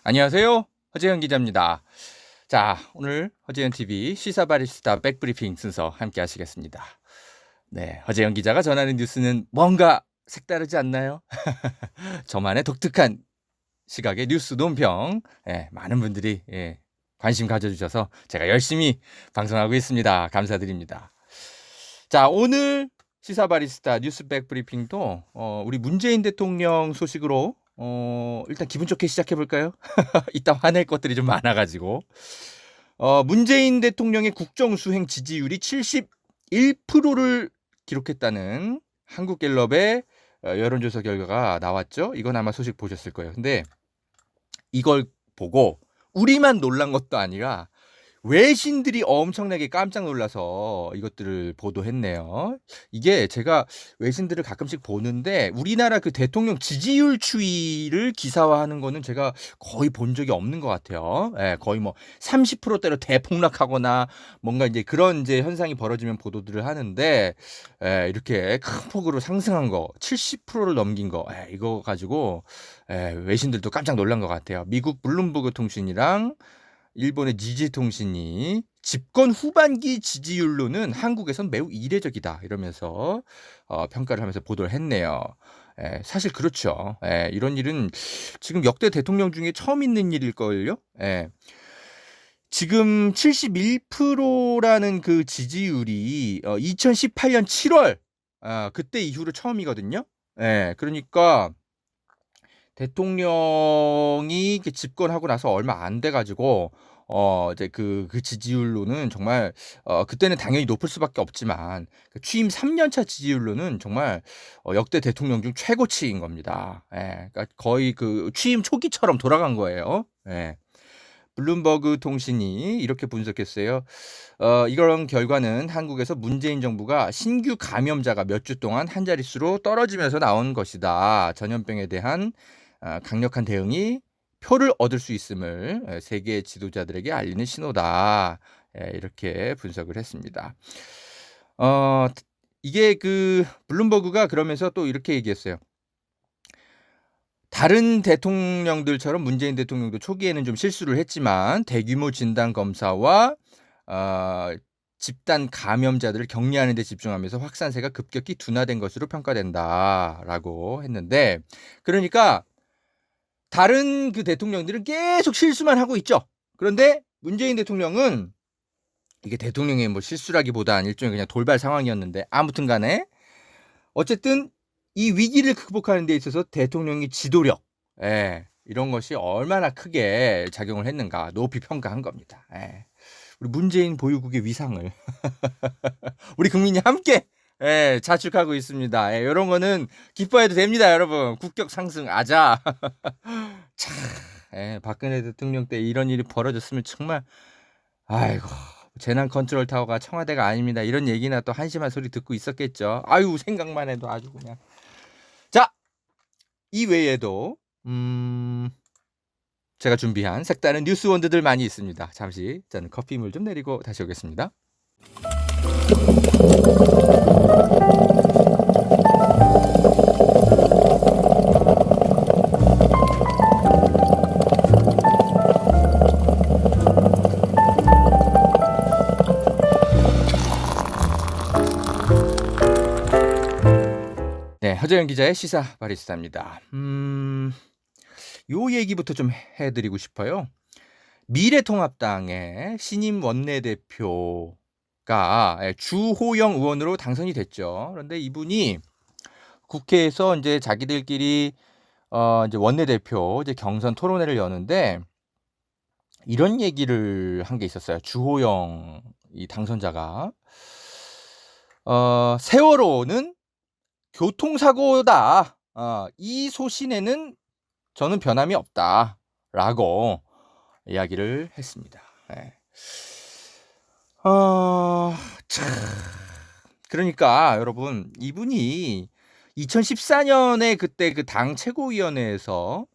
안녕하세요. 허재현 기자입니다. 자, 오늘 허재현 TV 시사 바리스타 백브리핑 순서 함께 하시겠습니다. 네, 허재현 기자가 전하는 뉴스는 뭔가 색다르지 않나요? 저만의 독특한 시각의 뉴스 논평. 많은 분들이 관심 가져주셔서 제가 열심히 방송하고 있습니다. 감사드립니다. 자, 오늘 시사 바리스타 뉴스 백브리핑도 우리 문재인 대통령 소식으로 일단 기분 좋게 시작해 볼까요? 이따 화낼 것들이 좀 많아가지고 문재인 대통령의 국정수행 지지율이 71%를 기록했다는 한국갤럽의 여론조사 결과가 나왔죠. 이건 아마 소식 보셨을 거예요. 근데 이걸 보고 우리만 놀란 것도 아니라 외신들이 엄청나게 깜짝 놀라서 이것들을 보도했네요. 이게 제가 외신들을 가끔씩 보는데 우리나라 그 대통령 지지율 추이를 기사화하는 거는 제가 거의 본 적이 없는 것 같아요. 거의 뭐 30%대로 대폭락하거나 뭔가 이제 그런 이제 현상이 벌어지면 보도들을 하는데 이렇게 큰 폭으로 상승한 거, 70%를 넘긴 거, 이거 가지고 외신들도 깜짝 놀란 것 같아요. 미국 블룸버그 통신이랑 일본의 니지 통신이 집권 후반기 지지율로는 한국에선 매우 이례적이다 이러면서 평가를 하면서 보도를 했네요. 사실 그렇죠. 이런 일은 지금 역대 대통령 중에 처음 있는 일일걸요. 지금 71%라는 그 지지율이 2018년 7월 그때 이후로 처음이거든요. 그러니까 대통령이 집권하고 나서 얼마 안 돼 가지고 이제 그 지지율로는 정말 그때는 당연히 높을 수밖에 없지만 그 취임 3년 차 지지율로는 정말 역대 대통령 중 최고치인 겁니다. 그러니까 거의 그 취임 초기처럼 돌아간 거예요. 블룸버그 통신이 이렇게 분석했어요. 이런 결과는 한국에서 문재인 정부가 신규 감염자가 몇 주 동안 한 자릿수로 떨어지면서 나온 것이다. 전염병에 대한 강력한 대응이 표를 얻을 수 있음을 세계 지도자들에게 알리는 신호다. 이렇게 분석을 했습니다. 이게 그 블룸버그가 그러면서 또 이렇게 얘기했어요. 다른 대통령들처럼 문재인 대통령도 초기에는 좀 실수를 했지만 대규모 진단 검사와 집단 감염자들을 격리하는 데 집중하면서 확산세가 급격히 둔화된 것으로 평가된다라고 했는데, 그러니까 다른 그 대통령들은 계속 실수만 하고 있죠. 그런데 문재인 대통령은 이게 대통령의 뭐 실수라기보단 일종의 그냥 돌발 상황이었는데 아무튼 간에 어쨌든 이 위기를 극복하는 데 있어서 대통령의 지도력 이런 것이 얼마나 크게 작용을 했는가 높이 평가한 겁니다. 우리 문재인 보유국의 위상을 우리 국민이 함께 자축하고 있습니다. 이런 거는 기뻐해도 됩니다, 여러분. 국격 상승 아자. 참, 박근혜 대통령 때 이런 일이 벌어졌으면 정말 아이고 재난 컨트롤 타워가 청와대가 아닙니다. 이런 얘기나 또 한심한 소리 듣고 있었겠죠. 아유 생각만 해도 아주 그냥. 자, 이 외에도 제가 준비한 색다른 뉴스 원드들 많이 있습니다. 잠시 저는 커피물 좀 내리고 다시 오겠습니다. 네, 허재현 기자의 시사 바리스타입니다. 요 얘기부터 좀 해드리고 싶어요. 미래통합당의 신임 원내대표가 주호영 의원으로 당선이 됐죠. 그런데 이분이 국회에서 이제 자기들끼리 이제 원내대표 이제 경선 토론회를 여는데 이런 얘기를 한 게 있었어요. 주호영 이 당선자가 세월호는 교통사고다. 이 소신에는 저는 변함이 없다라고 이야기를 했습니다. 참. 그러니까 여러분 이분이 2014년에 그때 그 당 최고위원회에서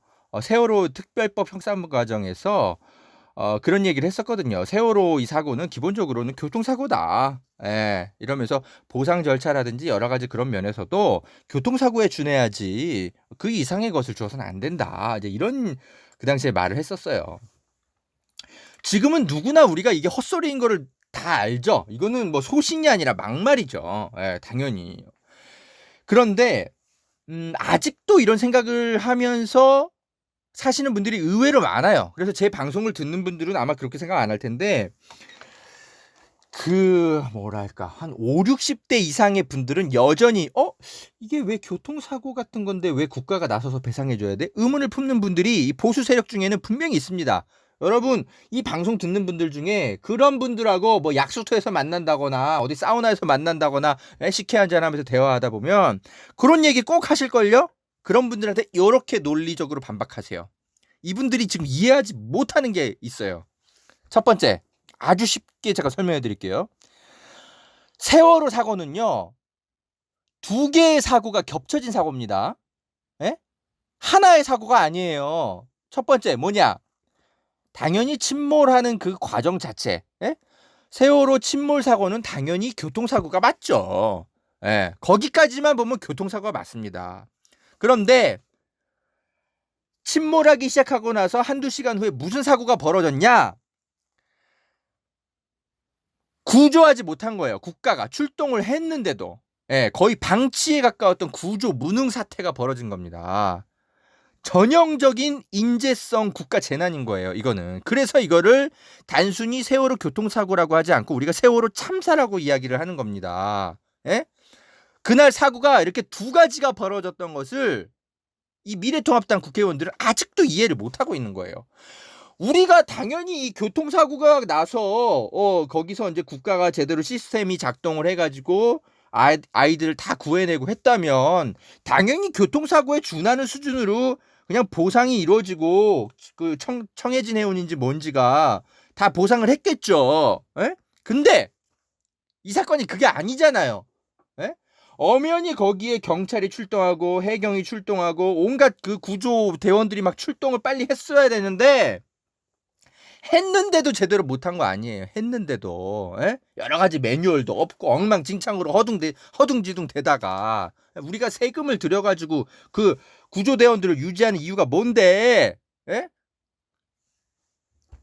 세월호 특별법 형사부 과정에서 그런 얘기를 했었거든요. 세월호 이 사고는 기본적으로는 교통사고다. 이러면서 보상 절차라든지 여러 가지 그런 면에서도 교통사고에 준해야지 그 이상의 것을 주어서는 안 된다. 이제 이런 그 당시에 말을 했었어요. 지금은 누구나 우리가 이게 헛소리인 거를 다 알죠. 이거는 뭐 소신이 아니라 막말이죠. 예, 당연히. 그런데 아직도 이런 생각을 하면서 사시는 분들이 의외로 많아요. 그래서 제 방송을 듣는 분들은 아마 그렇게 생각 안 할 텐데 뭐랄까 한 50-60대 이상의 분들은 여전히 이게 왜 교통사고 같은 건데 왜 국가가 나서서 배상해 줘야 돼? 의문을 품는 분들이 이 보수 세력 중에는 분명히 있습니다. 여러분 이 방송 듣는 분들 중에 그런 분들하고 뭐 약수터에서 만난다거나 어디 사우나에서 만난다거나 식혜 한잔하면서 대화하다 보면 그런 얘기 꼭 하실걸요? 그런 분들한테 이렇게 논리적으로 반박하세요. 이분들이 지금 이해하지 못하는 게 있어요. 첫 번째, 아주 쉽게 제가 설명해 드릴게요. 세월호 사고는요, 두 개의 사고가 겹쳐진 사고입니다. 예? 하나의 사고가 아니에요. 첫 번째, 뭐냐? 당연히 침몰하는 그 과정 자체. 예? 세월호 침몰 사고는 당연히 교통사고가 맞죠. 예. 거기까지만 보면 교통사고가 맞습니다. 그런데 침몰하기 시작하고 나서 한두 시간 후에 무슨 사고가 벌어졌냐? 구조하지 못한 거예요. 국가가 출동을 했는데도. 예, 거의 방치에 가까웠던 구조 무능 사태가 벌어진 겁니다. 전형적인 인재성 국가 재난인 거예요. 이거는. 그래서 이거를 단순히 세월호 교통사고라고 하지 않고 우리가 세월호 참사라고 이야기를 하는 겁니다. 예? 그날 사고가 이렇게 두 가지가 벌어졌던 것을 이 미래통합당 국회의원들은 아직도 이해를 못하고 있는 거예요. 우리가 당연히 이 교통사고가 나서 거기서 이제 국가가 제대로 시스템이 작동을 해가지고 아이들을 다 구해내고 했다면 당연히 교통사고에 준하는 수준으로 그냥 보상이 이루어지고 그 청해진 해운인지 뭔지가 다 보상을 했겠죠. 에? 근데 이 사건이 그게 아니잖아요. 에? 엄연히 거기에 경찰이 출동하고 해경이 출동하고 온갖 그 구조 대원들이 막 출동을 빨리 했어야 되는데 했는데도 제대로 못한 거 아니에요. 했는데도 여러 가지 매뉴얼도 없고 엉망진창으로 허둥지둥 되다가 우리가 세금을 들여가지고 그 구조대원들을 유지하는 이유가 뭔데? 에?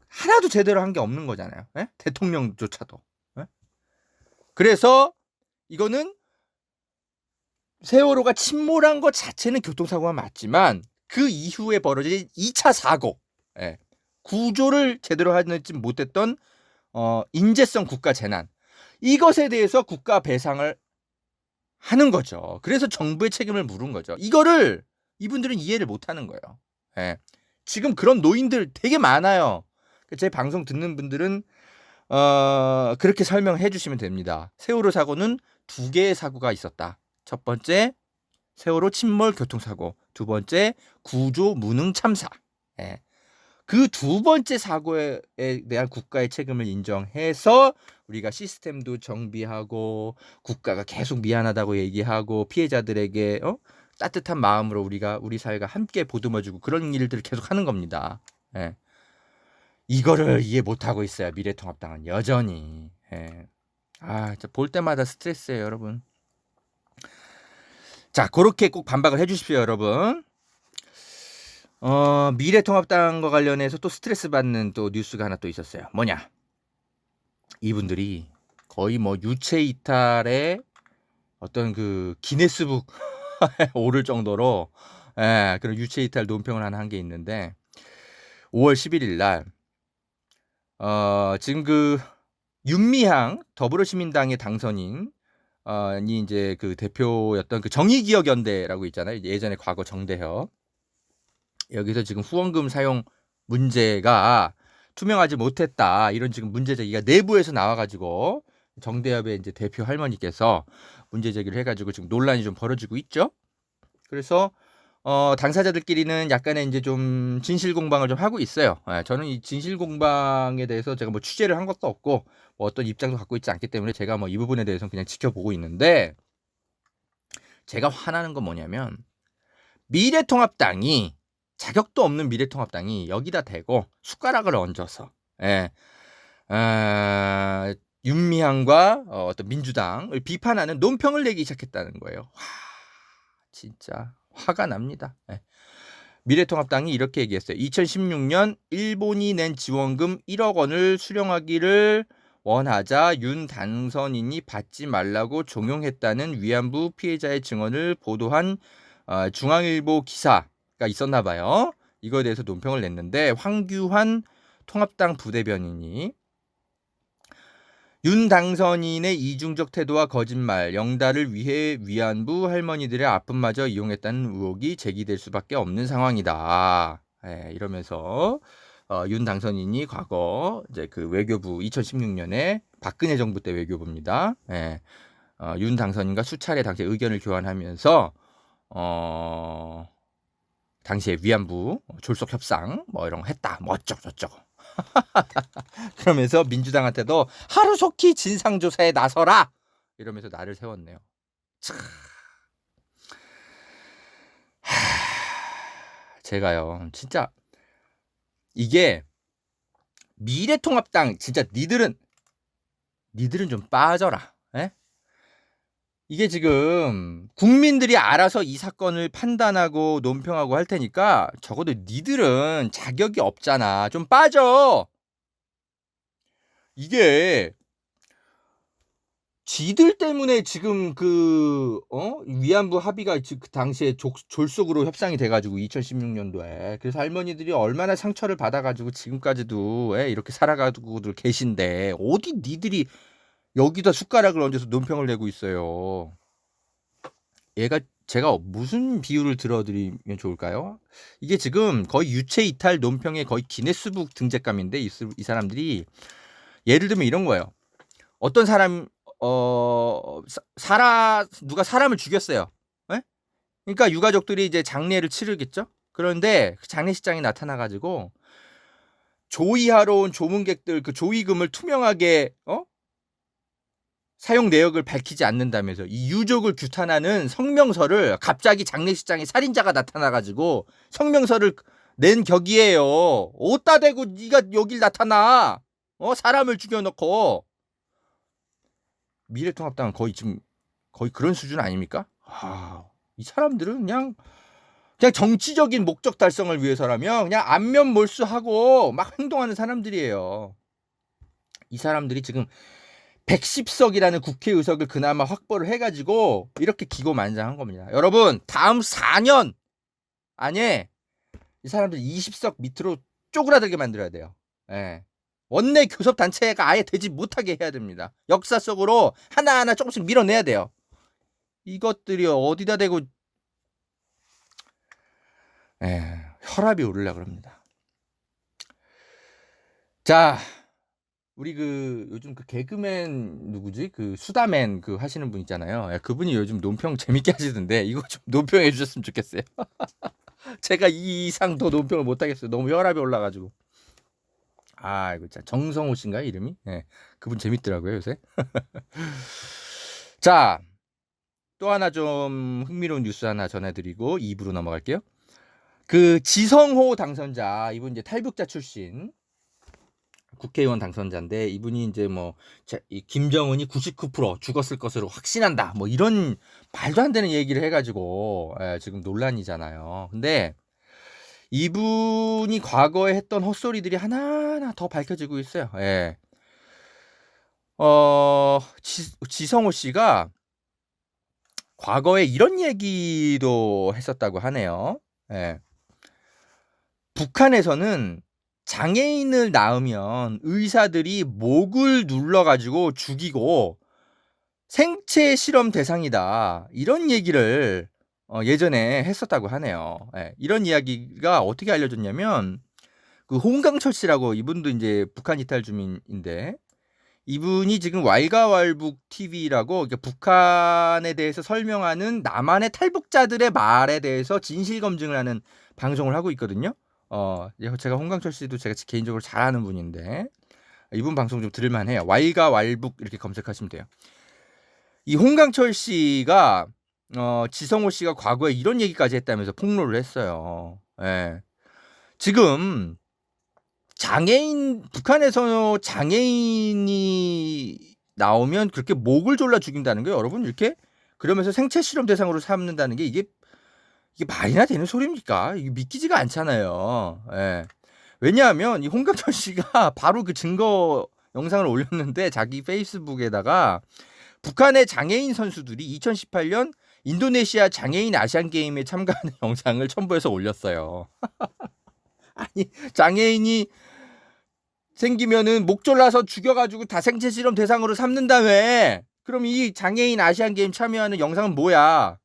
하나도 제대로 한 게 없는 거잖아요. 에? 대통령조차도. 에? 그래서 이거는 세월호가 침몰한 것 자체는 교통사고가 맞지만 그 이후에 벌어진 2차 사고, 구조를 제대로 하지 못했던 인재성 국가 재난, 이것에 대해서 국가 배상을 하는 거죠. 그래서 정부의 책임을 물은 거죠. 이거를 이분들은 이해를 못하는 거예요. 예. 지금 그런 노인들 되게 많아요. 제 방송 듣는 분들은 그렇게 설명해 주시면 됩니다. 세월호 사고는 두 개의 사고가 있었다. 첫 번째 세월호 침몰 교통사고, 두 번째 구조 무능 참사. 예. 그 두 번째 사고에 대한 국가의 책임을 인정해서 우리가 시스템도 정비하고 국가가 계속 미안하다고 얘기하고 피해자들에게 따뜻한 마음으로 우리가 우리 사회가 함께 보듬어주고 그런 일들을 계속 하는 겁니다. 예. 이거를 이해 못하고 있어요. 미래통합당은 여전히. 예. 볼 때마다 스트레스예요, 여러분. 자, 그렇게 꼭 반박을 해주십시오, 여러분. 미래통합당과 관련해서 또 스트레스 받는 또 뉴스가 하나 또 있었어요. 뭐냐? 이분들이 거의 뭐 유체 이탈의 어떤 그 기네스북 오를 정도로 그런 유체 이탈 논평을 하나 한 게 있는데 5월 11일 날 지금 그 윤미향 더불어시민당의 당선인 이 이제 그 대표였던 그 정의기억연대라고 있잖아요. 예전에 과거 정대협. 여기서 지금 후원금 사용 문제가 투명하지 못했다. 이런 지금 문제 제기가 내부에서 나와가지고 정대협의 이제 대표 할머니께서 문제 제기를 해가지고 지금 논란이 좀 벌어지고 있죠. 그래서 당사자들끼리는 약간의 이제 좀 진실 공방을 좀 하고 있어요. 저는 이 진실 공방에 대해서 제가 뭐 취재를 한 것도 없고 뭐 어떤 입장도 갖고 있지 않기 때문에 제가 뭐 이 부분에 대해서는 그냥 지켜보고 있는데 제가 화나는 건 뭐냐면 미래통합당이 자격도 없는 미래통합당이 여기다 대고 숟가락을 얹어서 윤미향과 어떤 민주당을 비판하는 논평을 내기 시작했다는 거예요. 와, 진짜 화가 납니다. 미래통합당이 이렇게 얘기했어요. 2016년 일본이 낸 지원금 1억 원을 수령하기를 원하자 윤 당선인이 받지 말라고 종용했다는 위안부 피해자의 증언을 보도한 중앙일보 기사가 있었나 봐요. 이거에 대해서 논평을 냈는데 황규환 통합당 부대변인이 윤 당선인의 이중적 태도와 거짓말, 영달을 위해 위안부 할머니들의 아픔마저 이용했다는 의혹이 제기될 수밖에 없는 상황이다. 이러면서 윤 당선인이 과거 이제 그 외교부 2016년에 박근혜 정부 때 외교부입니다. 윤 당선인과 수차례 당시에 의견을 교환하면서 당시에 위안부 졸속 협상 뭐 이런 거 했다. 뭐 어쩌고 저쩌고. 그러면서 민주당한테도 하루속히 진상조사에 나서라 이러면서 나를 세웠네요. 제가요 진짜 이게 미래통합당 진짜 니들은 좀 빠져라. 이게 지금 국민들이 알아서 이 사건을 판단하고 논평하고 할 테니까 적어도 니들은 자격이 없잖아. 좀 빠져. 이게 지들 때문에 지금 위안부 합의가 그 당시에 졸속으로 협상이 돼가지고 2016년도에 그래서 할머니들이 얼마나 상처를 받아가지고 지금까지도 이렇게 살아가고들 계신데 어디 니들이 여기다 숟가락을 얹어서 논평을 내고 있어요. 제가 무슨 비유를 들어드리면 좋을까요? 이게 지금 거의 유체 이탈 논평의 거의 기네스북 등재감인데 이 사람들이 예를 들면 이런 거예요. 어떤 사람 누가 사람을 죽였어요. 그러니까 유가족들이 이제 장례를 치르겠죠. 그런데 그 장례식장에 나타나가지고 조의하러 온 조문객들 그 조의금을 투명하게 사용 내역을 밝히지 않는다면서 이 유족을 규탄하는 성명서를 갑자기 장례식장에 살인자가 나타나가지고 성명서를 낸 격이에요. 어디다 대고 네가 여길 나타나? 사람을 죽여놓고. 미래통합당은 거의 그런 수준 아닙니까? 이 사람들은 그냥 정치적인 목적 달성을 위해서라면 그냥 안면 몰수하고 막 행동하는 사람들이에요. 이 사람들이 지금 110석이라는 국회의석을 그나마 확보를 해가지고 이렇게 기고만장한 겁니다. 여러분 다음 4년 안에 이 사람들 20석 밑으로 쪼그라들게 만들어야 돼요. 원내 교섭단체가 아예 되지 못하게 해야 됩니다. 역사 속으로 하나하나 조금씩 밀어내야 돼요. 이것들이 어디다 대고 혈압이 오르려고 그럽니다. 자, 우리 요즘 개그맨 누구지? 수다맨 하시는 분 있잖아요. 그분이 요즘 논평 재밌게 하시던데 이거 좀 논평해 주셨으면 좋겠어요. 제가 이 이상 더 논평을 못 하겠어요. 너무 혈압이 올라가지고. 이거 진짜 정성호 씨인가요, 이름이? 그분 재밌더라고요, 요새. 자, 또 하나 좀 흥미로운 뉴스 하나 전해드리고 2부로 넘어갈게요. 지성호 당선자, 이분 이제 탈북자 출신 국회의원 당선자인데 이분이 이제 김정은이 99% 죽었을 것으로 확신한다. 이런 말도 안 되는 얘기를 해가지고 지금 논란이잖아요. 근데 이분이 과거에 했던 헛소리들이 하나하나 더 밝혀지고 있어요. 지성호 씨가 과거에 이런 얘기도 했었다고 하네요. 북한에서는 장애인을 낳으면 의사들이 목을 눌러가지고 죽이고 생체 실험 대상이다. 이런 얘기를 예전에 했었다고 하네요. 이런 이야기가 어떻게 알려졌냐면 홍강철 씨라고 이분도 이제 북한 이탈 주민인데 이분이 지금 왈가왈북 TV라고 북한에 대해서 설명하는 남한의 탈북자들의 말에 대해서 진실 검증을 하는 방송을 하고 있거든요. 제가 홍강철 씨도 제가 개인적으로 잘 아는 분인데 이분 방송 좀 들을만해요. 왈가왈북 이렇게 검색하시면 돼요. 이 홍강철 씨가 지성호 씨가 과거에 이런 얘기까지 했다면서 폭로를 했어요. 지금 북한에서 장애인이 나오면 그렇게 목을 졸라 죽인다는 거예요. 여러분 이렇게 그러면서 생체 실험 대상으로 삼는다는 게 이게 이게 말이나 되는 소리입니까? 이게 믿기지가 않잖아요. 예. 왜냐하면 이 홍경철 씨가 바로 그 증거 영상을 올렸는데 자기 페이스북에다가 북한의 장애인 선수들이 2018년 인도네시아 장애인 아시안 게임에 참가하는 영상을 첨부해서 올렸어요. 아니, 장애인이 생기면은 목 졸라서 죽여가지고 다 생체 실험 대상으로 삼는다며. 그럼 이 장애인 아시안 게임 참여하는 영상은 뭐야?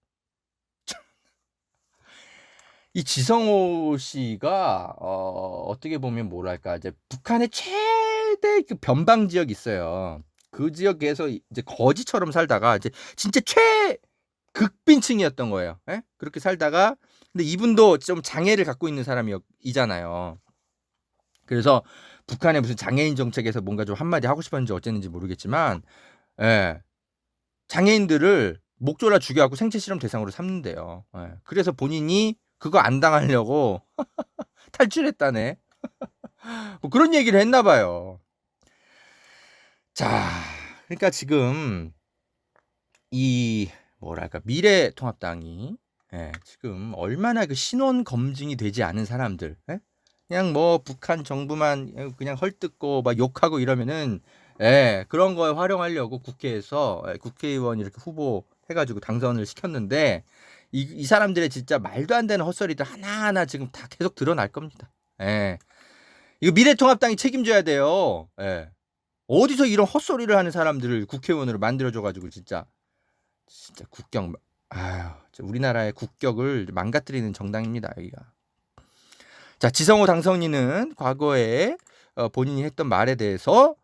이 지성호 씨가 어떻게 보면 뭐랄까 이제 북한의 최대 그 변방 지역 있어요. 그 지역에서 이제 거지처럼 살다가 이제 진짜 극빈층이었던 거예요. 예? 그렇게 살다가 근데 이분도 좀 장애를 갖고 있는 사람이잖아요. 그래서 북한의 무슨 장애인 정책에서 뭔가 좀 한마디 하고 싶었는지 어쨌는지 모르겠지만, 예. 장애인들을 목 졸라 죽여갖고 생체 실험 대상으로 삼는데요. 예. 그래서 본인이 그거 안 당하려고 탈출했다네. 뭐 그런 얘기를 했나 봐요. 자, 그러니까 지금 이 뭐랄까 미래통합당이 지금 얼마나 그 신원 검증이 되지 않은 사람들, 그냥 뭐 북한 정부만 그냥 헐뜯고 막 욕하고 이러면은 그런 거에 활용하려고 국회에서 국회의원 이렇게 후보 해가지고 당선을 시켰는데 이 사람들의 진짜 말도 안 되는 헛소리들 하나하나 지금 다 계속 드러날 겁니다. 이거 미래통합당이 책임져야 돼요. 어디서 이런 헛소리를 하는 사람들을 국회의원으로 만들어줘가지고 진짜 국격, 우리나라의 국격을 망가뜨리는 정당입니다. 여기가. 자, 지성호 당선인은 과거에 본인이 했던 말에 대해서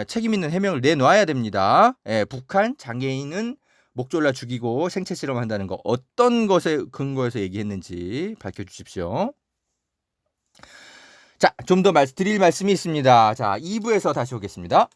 책임 있는 해명을 내놔야 됩니다. 북한 장애인은 목 졸라 죽이고 생체 실험한다는 거 어떤 것에 근거해서 얘기했는지 밝혀주십시오. 자, 좀 더 드릴 말씀이 있습니다. 자, 2부에서 다시 오겠습니다.